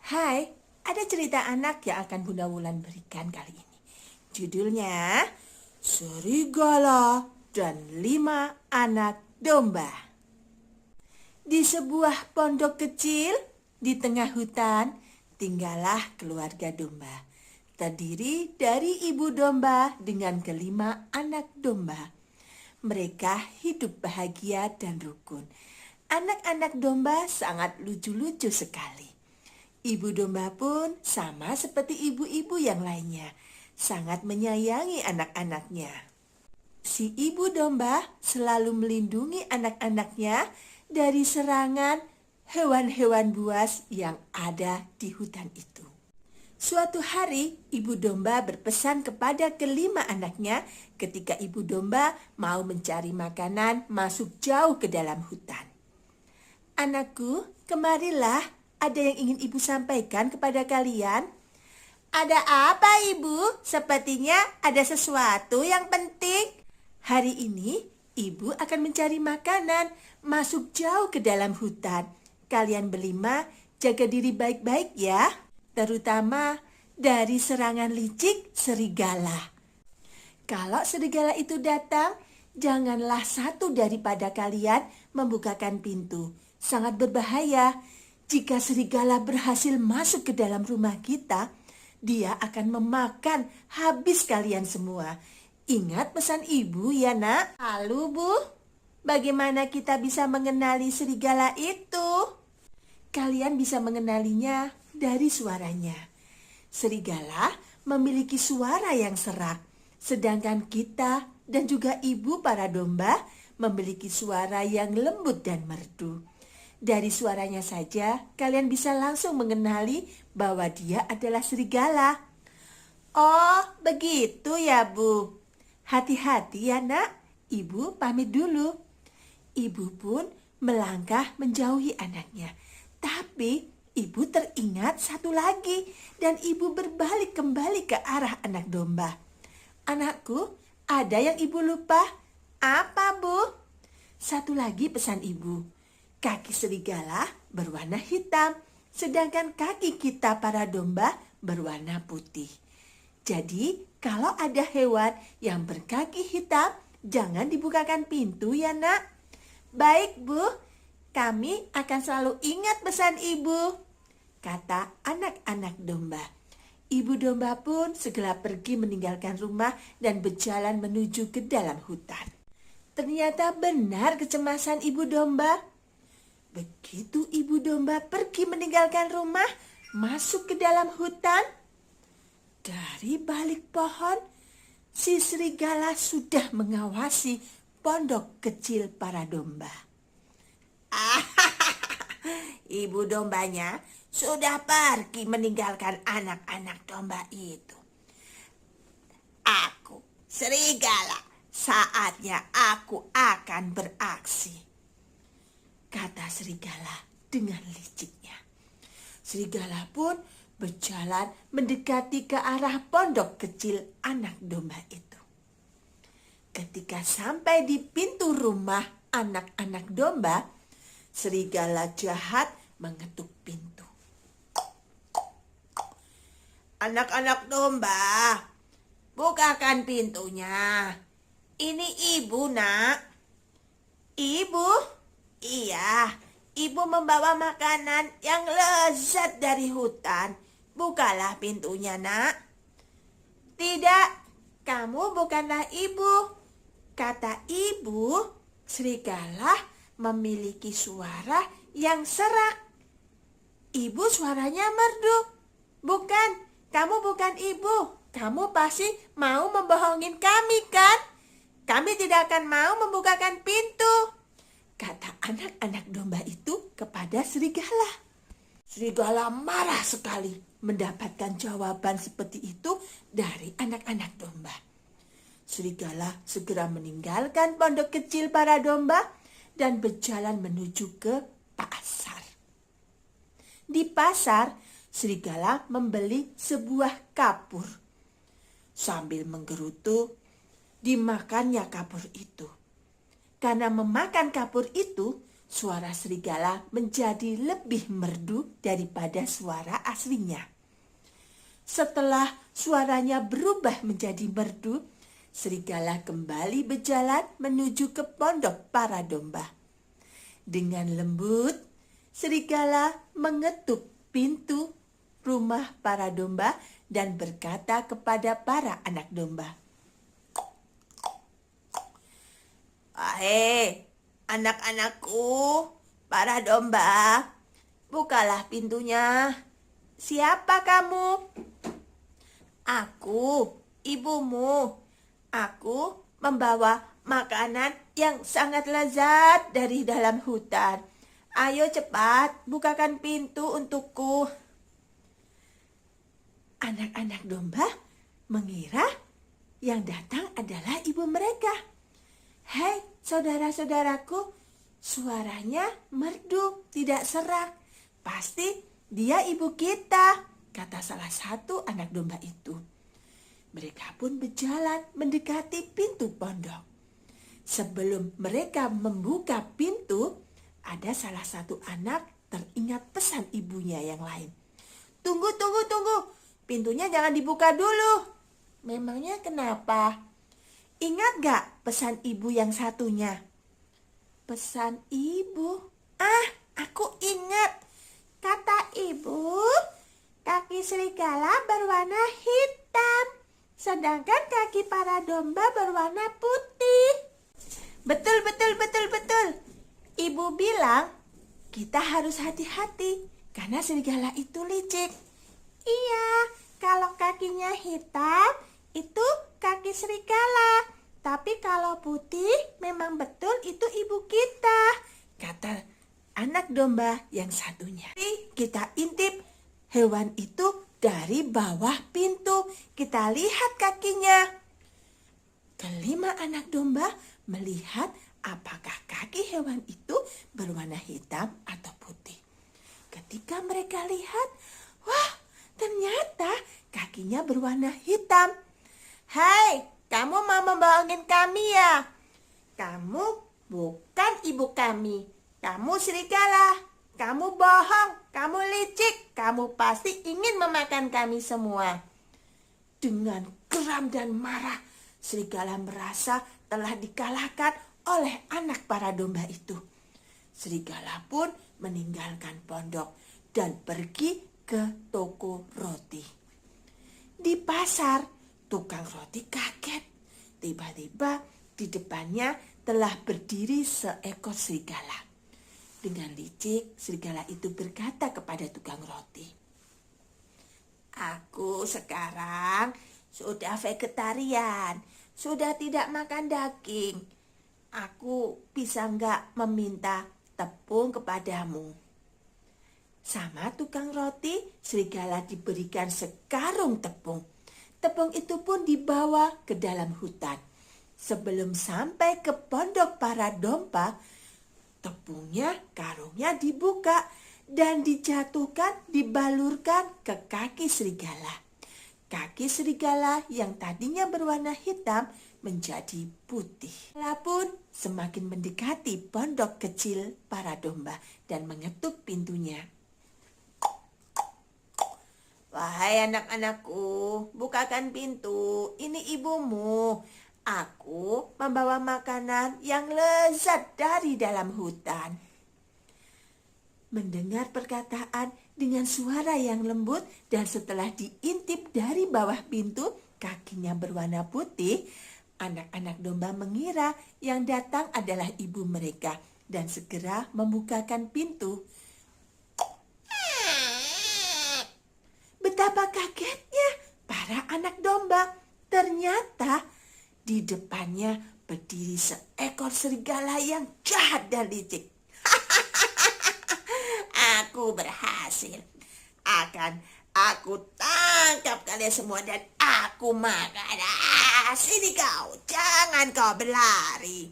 Hai, ada cerita anak yang akan Bunda Wulan berikan kali ini. Judulnya Serigala dan 5 Anak Domba. Di sebuah pondok kecil di tengah hutan, tinggallah keluarga domba. Terdiri dari ibu domba dengan kelima anak domba. Mereka hidup bahagia dan rukun. Anak-anak domba sangat lucu-lucu sekali. Ibu domba pun sama seperti ibu-ibu yang lainnya, sangat menyayangi anak-anaknya. Si ibu domba selalu melindungi anak-anaknya dari serangan hewan-hewan buas yang ada di hutan itu. Suatu hari, ibu domba berpesan kepada kelima anaknya ketika ibu domba mau mencari makanan masuk jauh ke dalam hutan. Anakku, kemarilah, ada yang ingin ibu sampaikan kepada kalian. Ada apa ibu? Sepertinya ada sesuatu yang penting. Hari ini ibu akan mencari makanan masuk jauh ke dalam hutan. Kalian berlima jaga diri baik-baik ya, terutama dari serangan licik serigala. Kalau serigala itu datang, janganlah satu daripada kalian membukakan pintu. Sangat berbahaya. Jika serigala berhasil masuk ke dalam rumah kita, dia akan memakan habis kalian semua. Ingat pesan ibu ya nak. Halo bu, bagaimana kita bisa mengenali serigala itu? Kalian bisa mengenalinya dari suaranya. Serigala memiliki suara yang serak, sedangkan kita dan juga ibu para domba memiliki suara yang lembut dan merdu. Dari suaranya saja, kalian bisa langsung mengenali bahwa dia adalah serigala. Oh, begitu ya, Bu. Hati-hati ya, Nak. Ibu pamit dulu. Ibu pun melangkah menjauhi anaknya. Tapi, ibu teringat satu lagi dan ibu berbalik kembali ke arah anak domba. Anakku, ada yang ibu lupa? Apa, Bu? Satu lagi pesan ibu. Kaki serigala berwarna hitam, sedangkan kaki kita para domba berwarna putih. Jadi, kalau ada hewan yang berkaki hitam, jangan dibukakan pintu ya nak. Baik bu, kami akan selalu ingat pesan ibu, kata anak-anak domba. Ibu domba pun segera pergi meninggalkan rumah dan berjalan menuju ke dalam hutan. Ternyata benar kecemasan ibu domba. Begitu ibu domba pergi meninggalkan rumah, masuk ke dalam hutan, dari balik pohon, si serigala sudah mengawasi pondok kecil para domba. Ibu dombanya sudah pergi meninggalkan anak-anak domba itu. Aku, serigala, saatnya aku akan beraksi, kata serigala dengan liciknya. Serigala pun berjalan mendekati ke arah pondok kecil anak domba itu. Ketika sampai di pintu rumah anak-anak domba, serigala jahat mengetuk pintu. Anak-anak domba, bukakan pintunya. Ini ibu nak. Ibu? Iya, ibu membawa makanan yang lezat dari hutan. Bukalah pintunya, nak. Tidak, kamu bukanlah ibu, kata ibu. Serigala memiliki suara yang serak. Ibu suaranya merdu. Bukan, kamu bukan ibu. Kamu pasti mau membohongin kami, kan? Kami tidak akan mau membukakan pintu, kata anak-anak domba itu kepada serigala. Serigala marah sekali mendapatkan jawaban seperti itu dari anak-anak domba. Serigala segera meninggalkan pondok kecil para domba dan berjalan menuju ke pasar. Di pasar, serigala membeli sebuah kapur. Sambil menggerutu, dimakannya kapur itu. Karena memakan kapur itu, suara serigala menjadi lebih merdu daripada suara aslinya. Setelah suaranya berubah menjadi merdu, serigala kembali berjalan menuju ke pondok para domba. Dengan lembut, serigala mengetuk pintu rumah para domba dan berkata kepada para anak domba, "Hai, anak-anakku, para domba, bukalah pintunya. Siapa kamu?" "Aku, ibumu. Aku membawa makanan yang sangat lezat dari dalam hutan. Ayo cepat, bukakan pintu untukku." Anak-anak domba mengira yang datang adalah ibu mereka. "Hei, saudara-saudaraku, suaranya merdu, tidak serak. Pasti dia ibu kita," kata salah satu anak domba itu. Mereka pun berjalan mendekati pintu pondok. Sebelum mereka membuka pintu, ada salah satu anak teringat pesan ibunya yang lain. Tunggu, pintunya jangan dibuka dulu." "Memangnya kenapa? Ingat gak pesan ibu yang satunya?" "Pesan ibu? Aku ingat. Kata ibu, kaki serigala berwarna hitam, sedangkan kaki para domba berwarna putih." Betul. Ibu bilang kita harus hati-hati karena serigala itu licik. "Iya, kalau kakinya hitam itu kaki serigala, tapi kalau putih memang betul itu ibu kita," kata anak domba yang satunya. Kita intip hewan itu dari bawah pintu. Kita lihat kakinya. Kelima anak domba melihat apakah kaki hewan itu berwarna hitam atau putih. Ketika mereka lihat, wah, ternyata kakinya berwarna hitam. "Hai, kamu mau membohongin kami ya? Kamu bukan ibu kami. Kamu serigala. Kamu bohong. Kamu licik. Kamu pasti ingin memakan kami semua." Dengan geram dan marah, serigala merasa telah dikalahkan oleh anak para domba itu. Serigala pun meninggalkan pondok dan pergi ke toko roti. Di pasar, tukang roti kaget. Tiba-tiba di depannya telah berdiri seekor serigala. Dengan licik, serigala itu berkata kepada tukang roti, "Aku sekarang sudah vegetarian, sudah tidak makan daging. Aku bisa nggak meminta tepung kepadamu?" Sama tukang roti, serigala diberikan sekarung tepung. Tepung itu pun dibawa ke dalam hutan. Sebelum sampai ke pondok para domba, tepungnya, karungnya dibuka dan dijatuhkan, dibalurkan ke kaki serigala. Kaki serigala yang tadinya berwarna hitam menjadi putih. Serigala pun semakin mendekati pondok kecil para domba dan mengetuk pintunya. "Wahai anak-anakku, bukakan pintu, ini ibumu. Aku membawa makanan yang lezat dari dalam hutan." Mendengar perkataan dengan suara yang lembut dan setelah diintip dari bawah pintu, kakinya berwarna putih, anak-anak domba mengira yang datang adalah ibu mereka dan segera membukakan pintu. Betapa kagetnya para anak domba. Ternyata di depannya berdiri seekor serigala yang jahat dan licik. "Aku berhasil. Aku tangkap kalian semua dan aku makan. Sini kau, jangan kau berlari."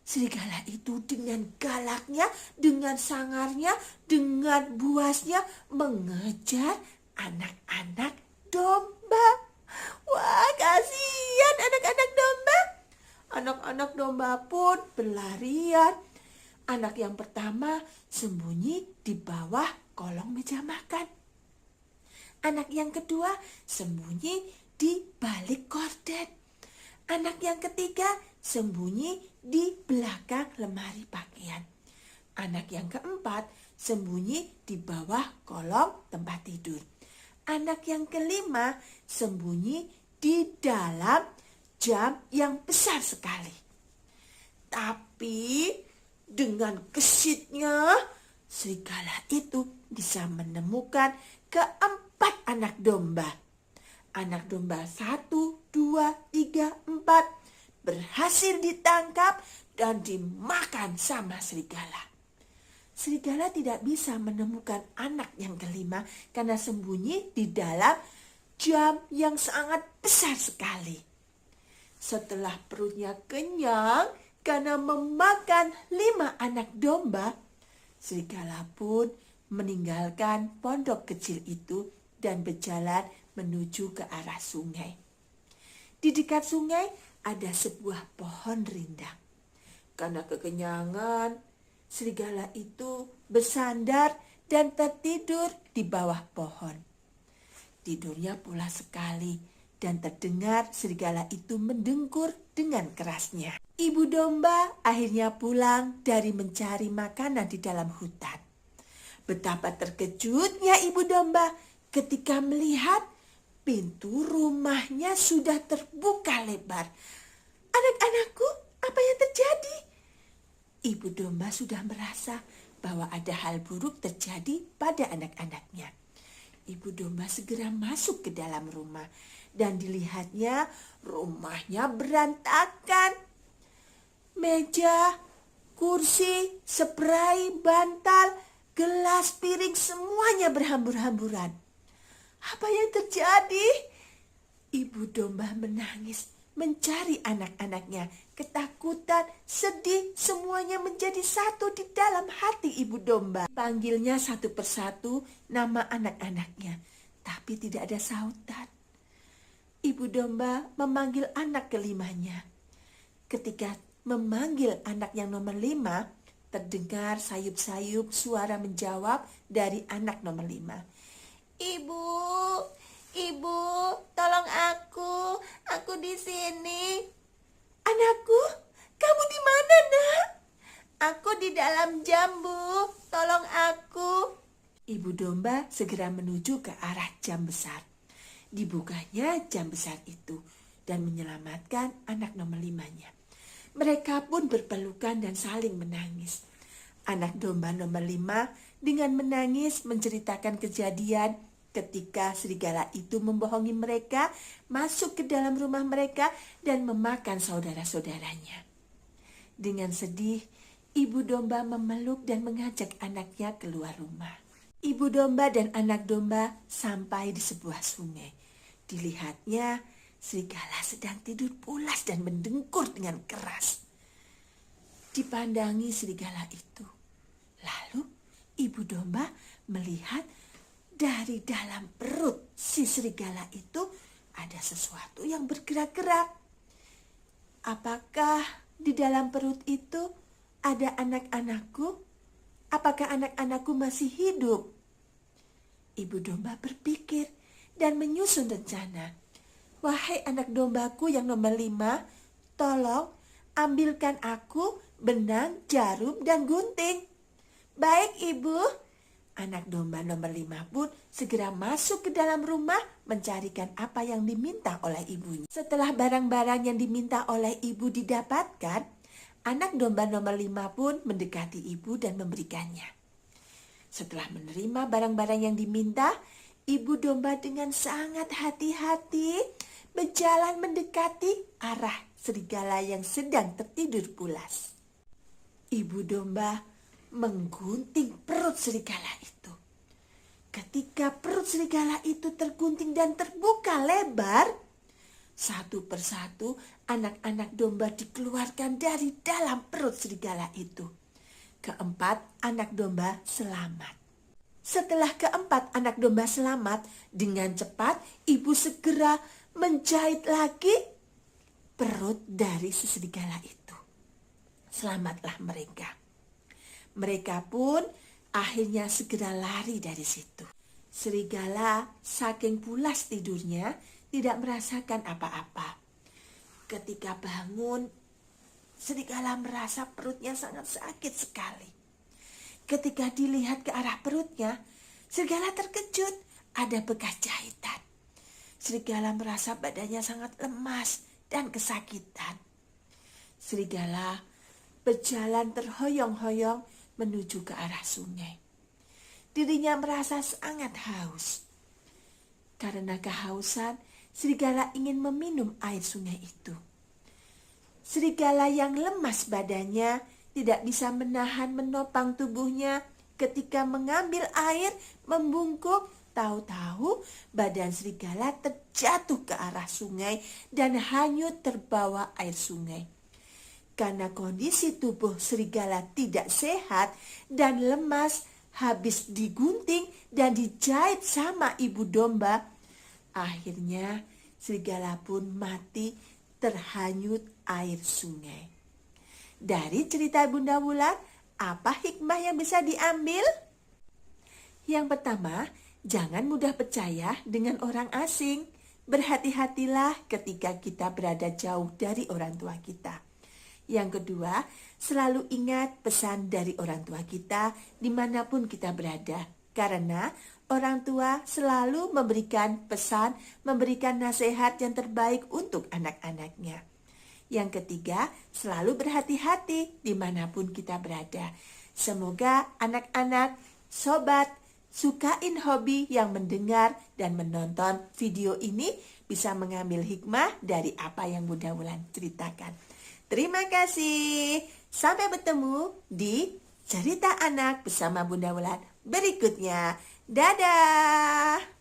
Serigala itu dengan galaknya, dengan sangarnya, dengan buasnya mengejar anak-anak domba. Wah, kasihan anak-anak domba. Anak-anak domba pun berlarian. Anak yang pertama sembunyi di bawah kolong meja makan. Anak yang kedua sembunyi di balik gorden. Anak yang ketiga sembunyi di belakang lemari pakaian. Anak yang keempat sembunyi di bawah kolong tempat tidur. Anak yang kelima sembunyi di dalam jam yang besar sekali. Tapi dengan gesitnya, serigala itu bisa menemukan keempat anak domba. Anak domba 1, 2, 3, 4 berhasil ditangkap dan dimakan sama serigala. Serigala tidak bisa menemukan anak yang kelima karena sembunyi di dalam jam yang sangat besar sekali. Setelah perutnya kenyang karena memakan 5 anak domba, serigala pun meninggalkan pondok kecil itu dan berjalan menuju ke arah sungai. Di dekat sungai ada sebuah pohon rindang. Karena kekenyangan, serigala itu bersandar dan tertidur di bawah pohon. Tidurnya pulas sekali dan terdengar serigala itu mendengkur dengan kerasnya. Ibu domba akhirnya pulang dari mencari makanan di dalam hutan. Betapa terkejutnya ibu domba ketika melihat pintu rumahnya sudah terbuka lebar. Anak-anakku, apa yang terjadi? Ibu domba sudah merasa bahwa ada hal buruk terjadi pada anak-anaknya. Ibu domba segera masuk ke dalam rumah dan dilihatnya rumahnya berantakan. Meja, kursi, spray, bantal, gelas, piring semuanya berhambur-hamburan. Apa yang terjadi? Ibu domba menangis mencari anak-anaknya. Ketakutan, sedih, semuanya menjadi satu di dalam hati ibu domba. Panggilnya satu persatu nama anak-anaknya, tapi tidak ada sautan. Ibu domba memanggil anak kelimanya. Ketika memanggil anak yang nomor 5, terdengar sayup-sayup suara menjawab dari anak nomor 5. Ibu, tolong aku di sini. Anakku, kamu di mana, Nak? Aku di dalam jambu, tolong aku. Ibu domba segera menuju ke arah jam besar. Dibukanya jam besar itu dan menyelamatkan anak nomor 5-nya. Mereka pun berpelukan dan saling menangis. Anak domba nomor 5 dengan menangis menceritakan kejadian ketika serigala itu membohongi mereka, masuk ke dalam rumah mereka dan memakan saudara-saudaranya. Dengan sedih, ibu domba memeluk dan mengajak anaknya keluar rumah. Ibu domba dan anak domba sampai di sebuah sungai. Dilihatnya, serigala sedang tidur pulas dan mendengkur dengan keras. Dipandangi serigala itu. Lalu ibu domba melihat dari dalam perut si serigala itu ada sesuatu yang bergerak-gerak. Apakah di dalam perut itu ada anak-anakku? Apakah anak-anakku masih hidup? Ibu domba berpikir dan menyusun rencana. Wahai anak dombaku yang nomor 5, tolong ambilkan aku benang, jarum, dan gunting. Baik, Ibu. Anak domba nomor 5 pun segera masuk ke dalam rumah mencarikan apa yang diminta oleh ibunya. Setelah barang-barang yang diminta oleh ibu didapatkan, anak domba nomor 5 pun mendekati ibu dan memberikannya. Setelah menerima barang-barang yang diminta, ibu domba dengan sangat hati-hati berjalan mendekati arah serigala yang sedang tertidur pulas. Ibu domba menggunting perut serigala itu. Ketika perut serigala itu tergunting dan terbuka lebar, satu persatu anak-anak domba dikeluarkan dari dalam perut serigala itu. Keempat anak domba selamat. Setelah keempat anak domba selamat, dengan cepat ibu segera menjahit lagi perut dari si serigala itu. Selamatlah mereka. Mereka pun akhirnya segera lari dari situ. Serigala saking pulas tidurnya tidak merasakan apa-apa. Ketika bangun, serigala merasa perutnya sangat sakit sekali. Ketika dilihat ke arah perutnya, serigala terkejut, ada bekas jahitan. Serigala merasa badannya sangat lemas dan kesakitan. Serigala berjalan terhoyong-hoyong menuju ke arah sungai. Dirinya merasa sangat haus. Karena kehausan, serigala ingin meminum air sungai itu. Serigala yang lemas badannya tidak bisa menahan menopang tubuhnya ketika mengambil air membungkuk. Tahu-tahu badan serigala terjatuh ke arah sungai dan hanyut terbawa air sungai. Karena kondisi tubuh serigala tidak sehat dan lemas, habis digunting dan dijahit sama ibu domba, akhirnya serigala pun mati terhanyut air sungai. Dari cerita Bunda Wulan, apa hikmah yang bisa diambil? Yang pertama, jangan mudah percaya dengan orang asing. Berhati-hatilah ketika kita berada jauh dari orang tua kita. Yang kedua, selalu ingat pesan dari orang tua kita dimanapun kita berada. Karena orang tua selalu memberikan pesan, memberikan nasihat yang terbaik untuk anak-anaknya. Yang ketiga, selalu berhati-hati dimanapun kita berada. Semoga anak-anak, sobat, sukain hobi yang mendengar dan menonton video ini bisa mengambil hikmah dari apa yang Bunda Wulan ceritakan. Terima kasih. Sampai bertemu di cerita anak bersama Bunda Wulan berikutnya. Dadah.